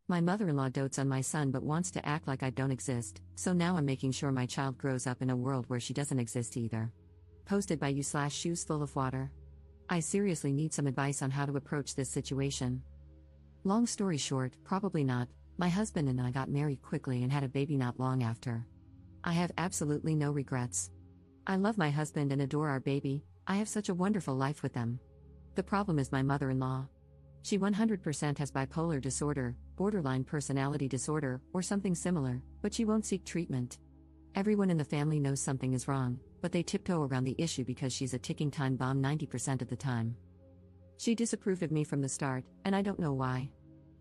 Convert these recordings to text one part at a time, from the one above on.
My mother-in-law dotes on my son but wants to act like I don't exist, so now I'm making sure my child grows up in a world where she doesn't exist either. Posted by you/shoes full of water. I seriously need some advice on how to approach this situation. Long story short, probably not. My husband and I got married quickly and had a baby not long after. I have absolutely no regrets. I love my husband and adore our baby. I have such a wonderful life with them. The problem is my mother-in-law. She 100% has bipolar disorder, borderline personality disorder, or something similar, but she won't seek treatment. Everyone in the family knows something is wrong, but they tiptoe around the issue because she's a ticking time bomb 90% of the time. She disapproved of me from the start, and I don't know why.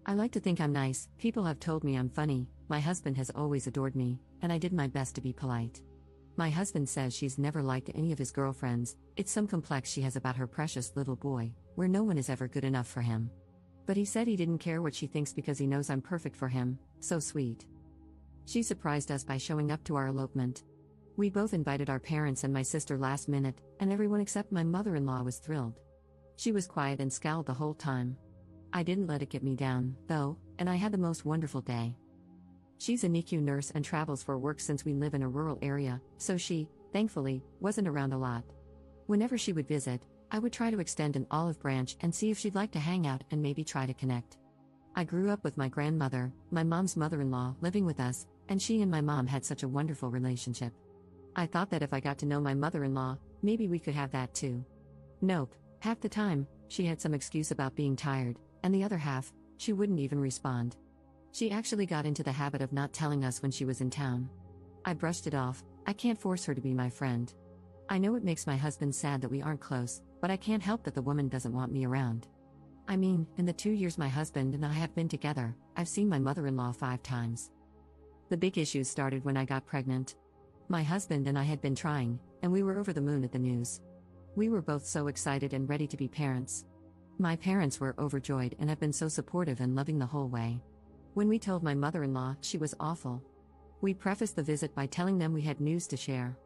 I like to think I'm nice, people have told me I'm funny, my husband has always adored me, and I did my best to be polite. My husband says she's never liked any of his girlfriends, it's some complex she has about her precious little boy, where no one is ever good enough for him. But he said he didn't care what she thinks because he knows I'm perfect for him, so sweet. She surprised us by showing up to our elopement. We both invited our parents and my sister last minute, and everyone except my mother-in-law was thrilled. She was quiet and scowled the whole time. I didn't let it get me down, though, and I had the most wonderful day. She's a NICU nurse and travels for work since we live in a rural area, so she, thankfully, wasn't around a lot. Whenever she would visit, I would try to extend an olive branch and see if she'd like to hang out and maybe try to connect. I grew up with my grandmother, my mom's mother-in-law, living with us, and she and my mom had such a wonderful relationship. I thought that if I got to know my mother-in-law, maybe we could have that too. Nope, half the time, she had some excuse about being tired, and the other half, she wouldn't even respond. She actually got into the habit of not telling us when she was in town. I brushed it off, I can't force her to be my friend. I know it makes my husband sad that we aren't close, but I can't help that the woman doesn't want me around. I mean, in the 2 years my husband and I have been together, I've seen my mother-in-law 5 times. The big issues started when I got pregnant. My husband and I had been trying, and we were over the moon at the news. We were both so excited and ready to be parents. My parents were overjoyed and have been so supportive and loving the whole way. When we told my mother-in-law, she was awful. We prefaced the visit by telling them we had news to share.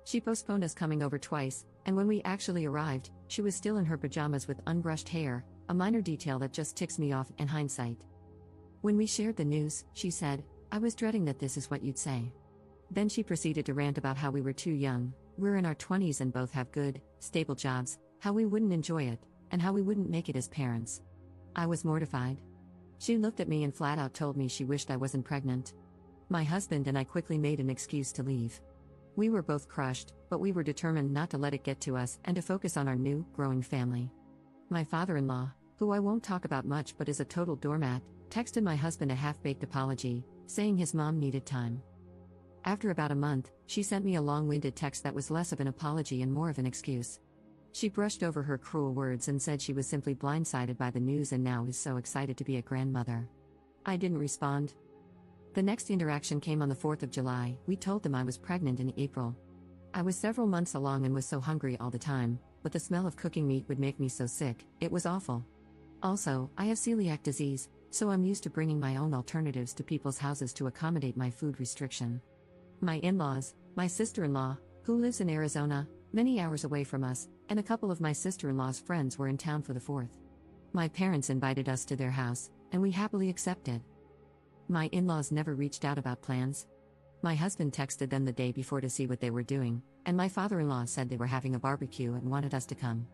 She postponed us coming over twice, and when we actually arrived, she was still in her pajamas with unbrushed hair, a minor detail that just ticks me off in hindsight. When we shared the news, she said, "I was dreading that this is what you'd say." Then she proceeded to rant about how we were too young, we're in our 20s and both have good, stable jobs, how we wouldn't enjoy it, and how we wouldn't make it as parents. I was mortified. She looked at me and flat out told me she wished I wasn't pregnant. My husband and I quickly made an excuse to leave. We were both crushed, but we were determined not to let it get to us and to focus on our new, growing family. My father-in-law, who I won't talk about much but is a total doormat, texted my husband a half-baked apology, saying his mom needed time. After about a month, she sent me a long-winded text that was less of an apology and more of an excuse. She brushed over her cruel words and said she was simply blindsided by the news and now is so excited to be a grandmother. I didn't respond. The next interaction came on the 4th of July. We told them I was pregnant in April. I was several months along and was so hungry all the time, but the smell of cooking meat would make me so sick, it was awful. Also, I have celiac disease, so I'm used to bringing my own alternatives to people's houses to accommodate my food restriction. My in-laws, my sister-in-law, who lives in Arizona, many hours away from us, and a couple of my sister-in-law's friends were in town for the 4th. My parents invited us to their house, and we happily accepted. My in-laws never reached out about plans. My husband texted them the day before to see what they were doing, and my father-in-law said they were having a barbecue and wanted us to come.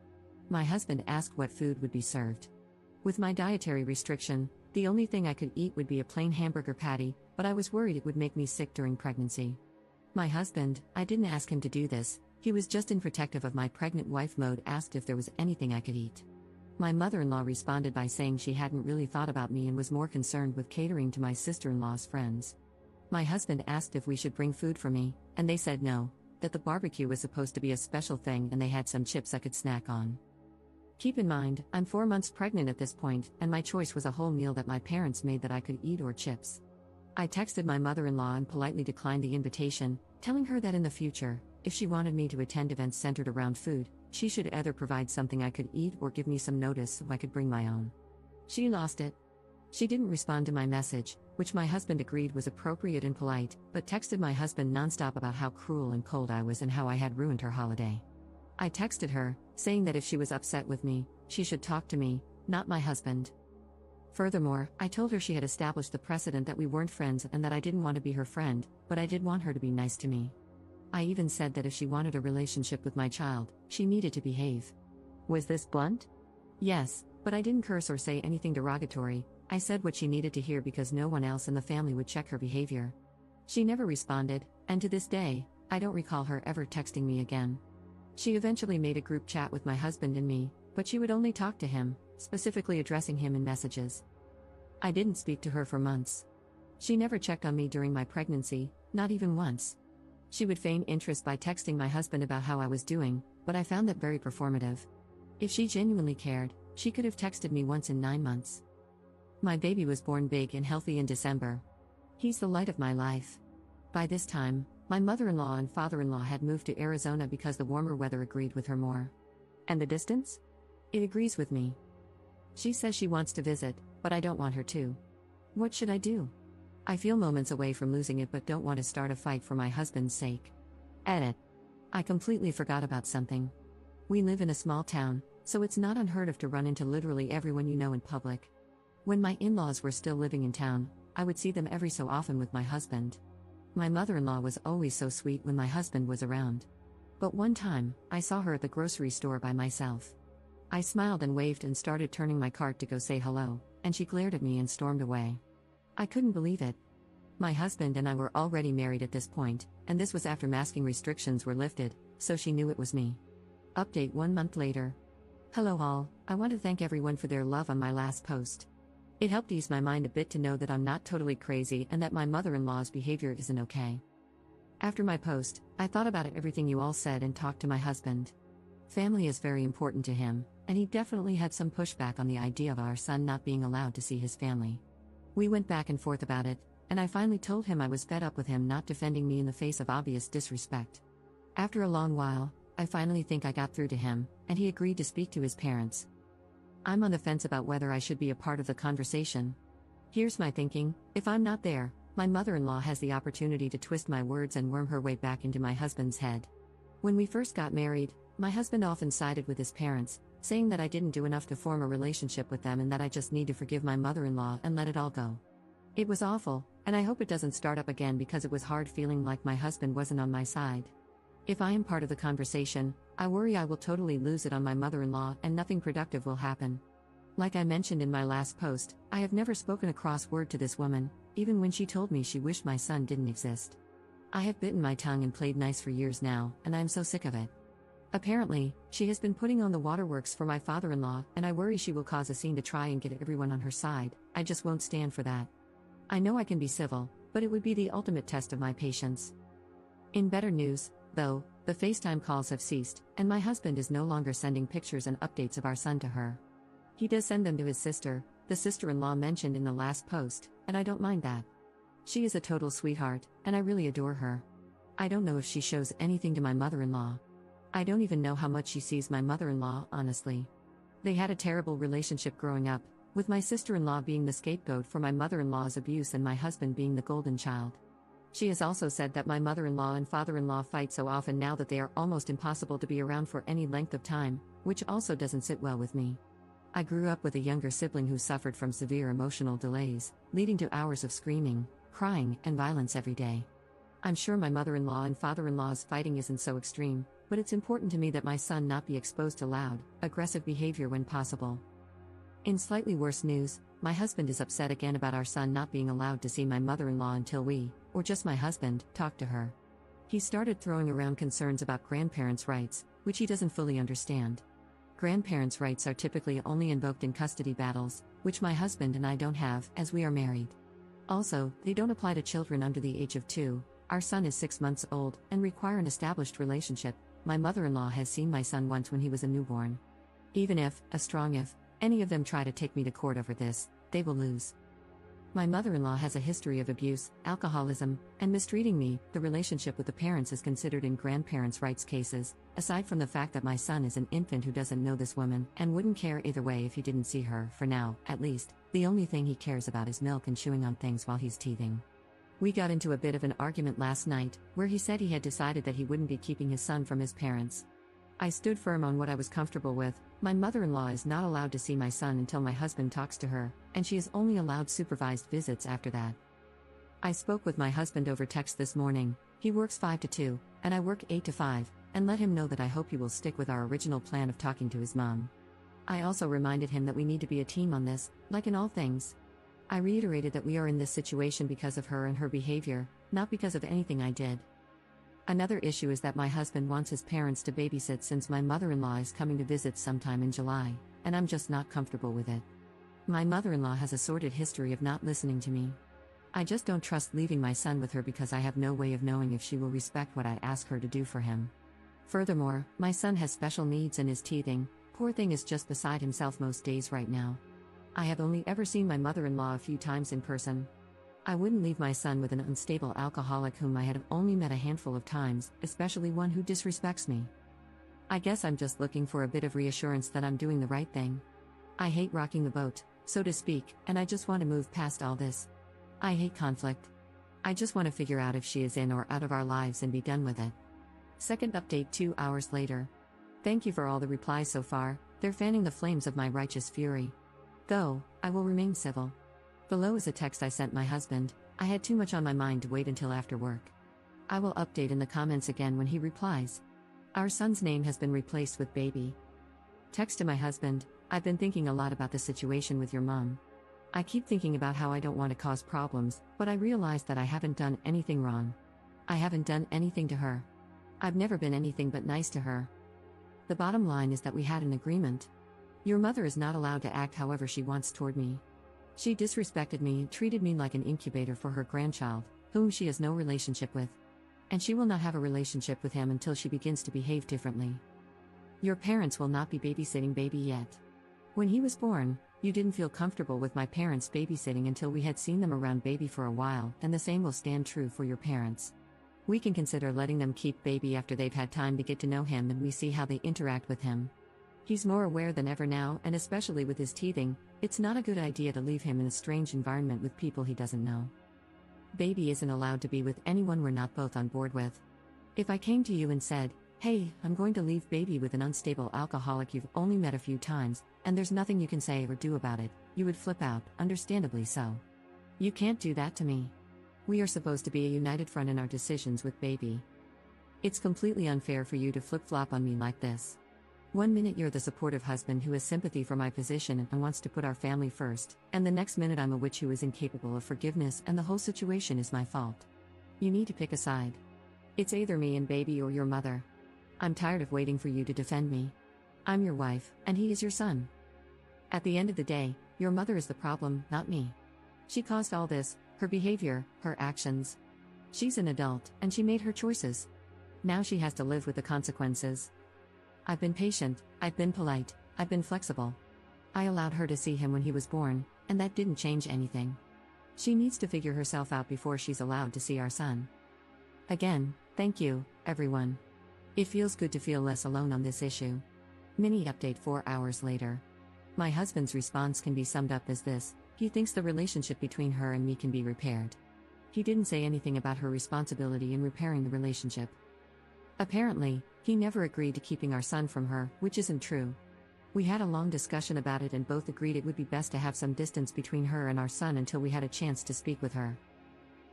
My husband asked what food would be served. With my dietary restriction, the only thing I could eat would be a plain hamburger patty, but I was worried it would make me sick during pregnancy. My husband, I didn't ask him to do this, he was just in protective of my pregnant wife mode, asked if there was anything I could eat. My mother-in-law responded by saying she hadn't really thought about me and was more concerned with catering to my sister-in-law's friends. My husband asked if we should bring food for me, and they said no, that the barbecue was supposed to be a special thing and they had some chips I could snack on. Keep in mind, I'm 4 months pregnant at this point, and my choice was a whole meal that my parents made that I could eat or chips. I texted my mother-in-law and politely declined the invitation, telling her that in the future, if she wanted me to attend events centered around food, she should either provide something I could eat or give me some notice so I could bring my own. She lost it. She didn't respond to my message, which my husband agreed was appropriate and polite, but texted my husband nonstop about how cruel and cold I was and how I had ruined her holiday. I texted her, saying that if she was upset with me, she should talk to me, not my husband. Furthermore, I told her she had established the precedent that we weren't friends and that I didn't want to be her friend, but I did want her to be nice to me. I even said that if she wanted a relationship with my child, she needed to behave. Was this blunt? Yes, but I didn't curse or say anything derogatory. I said what she needed to hear because no one else in the family would check her behavior. She never responded, and to this day, I don't recall her ever texting me again. She eventually made a group chat with my husband and me, but she would only talk to him, specifically addressing him in messages. I didn't speak to her for months. She never checked on me during my pregnancy, not even once. She would feign interest by texting my husband about how I was doing, but I found that very performative. If she genuinely cared, she could have texted me once in 9 months. My baby was born big and healthy in December. He's the light of my life. By this time, my mother-in-law and father-in-law had moved to Arizona because the warmer weather agreed with her more. And the distance? It agrees with me. She says she wants to visit, but I don't want her to. What should I do? I feel moments away from losing it but don't want to start a fight for my husband's sake. Edit. I completely forgot about something. We live in a small town, so it's not unheard of to run into literally everyone you know in public. When my in-laws were still living in town, I would see them every so often with my husband. My mother-in-law was always so sweet when my husband was around. But one time, I saw her at the grocery store by myself. I smiled and waved and started turning my cart to go say hello, and she glared at me and stormed away. I couldn't believe it. My husband and I were already married at this point, and this was after masking restrictions were lifted, so she knew it was me. Update 1 month later. Hello all, I want to thank everyone for their love on my last post. It helped ease my mind a bit to know that I'm not totally crazy and that my mother-in-law's behavior isn't okay. After my post, I thought about everything you all said and talked to my husband. Family is very important to him, and he definitely had some pushback on the idea of our son not being allowed to see his family. We went back and forth about it, and I finally told him I was fed up with him not defending me in the face of obvious disrespect. After a long while, I finally think I got through to him, and he agreed to speak to his parents. I'm on the fence about whether I should be a part of the conversation. Here's my thinking: if I'm not there, my mother-in-law has the opportunity to twist my words and worm her way back into my husband's head. When we first got married, my husband often sided with his parents, saying that I didn't do enough to form a relationship with them and that I just need to forgive my mother-in-law and let it all go. It was awful, and I hope it doesn't start up again because it was hard feeling like my husband wasn't on my side. If I am part of the conversation, I worry I will totally lose it on my mother-in-law and nothing productive will happen. Like I mentioned in my last post, I have never spoken a cross word to this woman, even when she told me she wished my son didn't exist. I have bitten my tongue and played nice for years now, and I'm so sick of it. Apparently, she has been putting on the waterworks for my father-in-law, and I worry she will cause a scene to try and get everyone on her side. I just won't stand for that. I know I can be civil, but it would be the ultimate test of my patience. In better news, though, the FaceTime calls have ceased, and my husband is no longer sending pictures and updates of our son to her. He does send them to his sister, the sister-in-law mentioned in the last post, and I don't mind that. She is a total sweetheart, and I really adore her. I don't know if she shows anything to my mother-in-law. I don't even know how much she sees my mother-in-law, honestly. They had a terrible relationship growing up, with my sister-in-law being the scapegoat for my mother-in-law's abuse and my husband being the golden child. She has also said that my mother-in-law and father-in-law fight so often now that they are almost impossible to be around for any length of time, which also doesn't sit well with me. I grew up with a younger sibling who suffered from severe emotional delays, leading to hours of screaming, crying, and violence every day. I'm sure my mother-in-law and father-in-law's fighting isn't so extreme, but it's important to me that my son not be exposed to loud, aggressive behavior when possible. In slightly worse news, my husband is upset again about our son not being allowed to see my mother-in-law until we, or just my husband, talk to her. He started throwing around concerns about grandparents' rights, which he doesn't fully understand. Grandparents' rights are typically only invoked in custody battles, which my husband and I don't have, as we are married. Also, they don't apply to children under the age of 2. Our son is 6 months old, and require an established relationship. My mother-in-law has seen my son once when he was a newborn. Even if, a strong if, any of them try to take me to court over this, they will lose. My mother-in-law has a history of abuse, alcoholism, and mistreating me. The relationship with the parents is considered in grandparents' rights cases, aside from the fact that my son is an infant who doesn't know this woman and wouldn't care either way if he didn't see her. For now, at least, the only thing he cares about is milk and chewing on things while he's teething. We got into a bit of an argument last night, where he said he had decided that he wouldn't be keeping his son from his parents. I stood firm on what I was comfortable with. My mother-in-law is not allowed to see my son until my husband talks to her, and she is only allowed supervised visits after that. I spoke with my husband over text this morning. He works 5 to 2, and I work 8 to 5, and let him know that I hope he will stick with our original plan of talking to his mom. I also reminded him that we need to be a team on this, like in all things. I reiterated that we are in this situation because of her and her behavior, not because of anything I did. Another issue is that my husband wants his parents to babysit since my mother-in-law is coming to visit sometime in July, and I'm just not comfortable with it. My mother-in-law has a sordid history of not listening to me. I just don't trust leaving my son with her because I have no way of knowing if she will respect what I ask her to do for him. Furthermore, my son has special needs and is teething. Poor thing is just beside himself most days right now. I have only ever seen my mother-in-law a few times in person. I wouldn't leave my son with an unstable alcoholic whom I had only met a handful of times, especially one who disrespects me. I guess I'm just looking for a bit of reassurance that I'm doing the right thing. I hate rocking the boat, so to speak, and I just want to move past all this. I hate conflict. I just want to figure out if she is in or out of our lives and be done with it. Second update 2 hours later. Thank you for all the replies so far, they're fanning the flames of my righteous fury. Though, I will remain civil. Below is a text I sent my husband. I had too much on my mind to wait until after work. I will update in the comments again when he replies. Our son's name has been replaced with baby. Text to my husband, I've been thinking a lot about the situation with your mom. I keep thinking about how I don't want to cause problems, but I realize that I haven't done anything wrong. I haven't done anything to her. I've never been anything but nice to her. The bottom line is that we had an agreement. Your mother is not allowed to act however she wants toward me. She disrespected me and treated me like an incubator for her grandchild, whom she has no relationship with. And she will not have a relationship with him until she begins to behave differently. Your parents will not be babysitting baby yet. When he was born, you didn't feel comfortable with my parents babysitting until we had seen them around baby for a while, and the same will stand true for your parents. We can consider letting them keep baby after they've had time to get to know him and we see how they interact with him. He's more aware than ever now, and especially with his teething, it's not a good idea to leave him in a strange environment with people he doesn't know. Baby isn't allowed to be with anyone we're not both on board with. If I came to you and said, hey, I'm going to leave baby with an unstable alcoholic you've only met a few times, and there's nothing you can say or do about it, you would flip out, understandably so. You can't do that to me. We are supposed to be a united front in our decisions with baby. It's completely unfair for you to flip-flop on me like this. 1 minute you're the supportive husband who has sympathy for my position and wants to put our family first, and the next minute I'm a witch who is incapable of forgiveness and the whole situation is my fault. You need to pick a side. It's either me and baby or your mother. I'm tired of waiting for you to defend me. I'm your wife, and he is your son. At the end of the day, your mother is the problem, not me. She caused all this, her behavior, her actions. She's an adult, and she made her choices. Now she has to live with the consequences. I've been patient, I've been polite, I've been flexible. I allowed her to see him when he was born, and that didn't change anything. She needs to figure herself out before she's allowed to see our son. Again, thank you, everyone. It feels good to feel less alone on this issue. Mini update 4 hours later. My husband's response can be summed up as this: he thinks the relationship between her and me can be repaired. He didn't say anything about her responsibility in repairing the relationship. Apparently, he never agreed to keeping our son from her, which isn't true. We had a long discussion about it and both agreed it would be best to have some distance between her and our son until we had a chance to speak with her.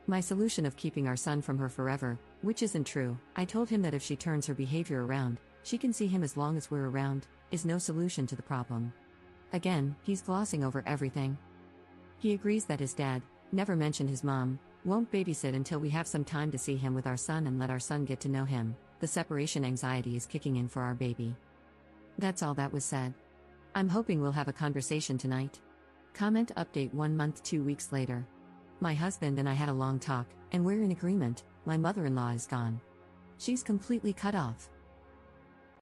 My solution of keeping our son from her forever, which isn't true, I told him that if she turns her behavior around, she can see him as long as we're around, is no solution to the problem. Again, he's glossing over everything. He agrees that his dad, never mentioned his mom, won't babysit until we have some time to see him with our son and let our son get to know him. The separation anxiety is kicking in for our baby. That's all that was said. I'm hoping we'll have a conversation tonight. Comment update 1 month 2 weeks later. My husband and I had a long talk, and we're in agreement. My mother-in-law is gone. She's completely cut off.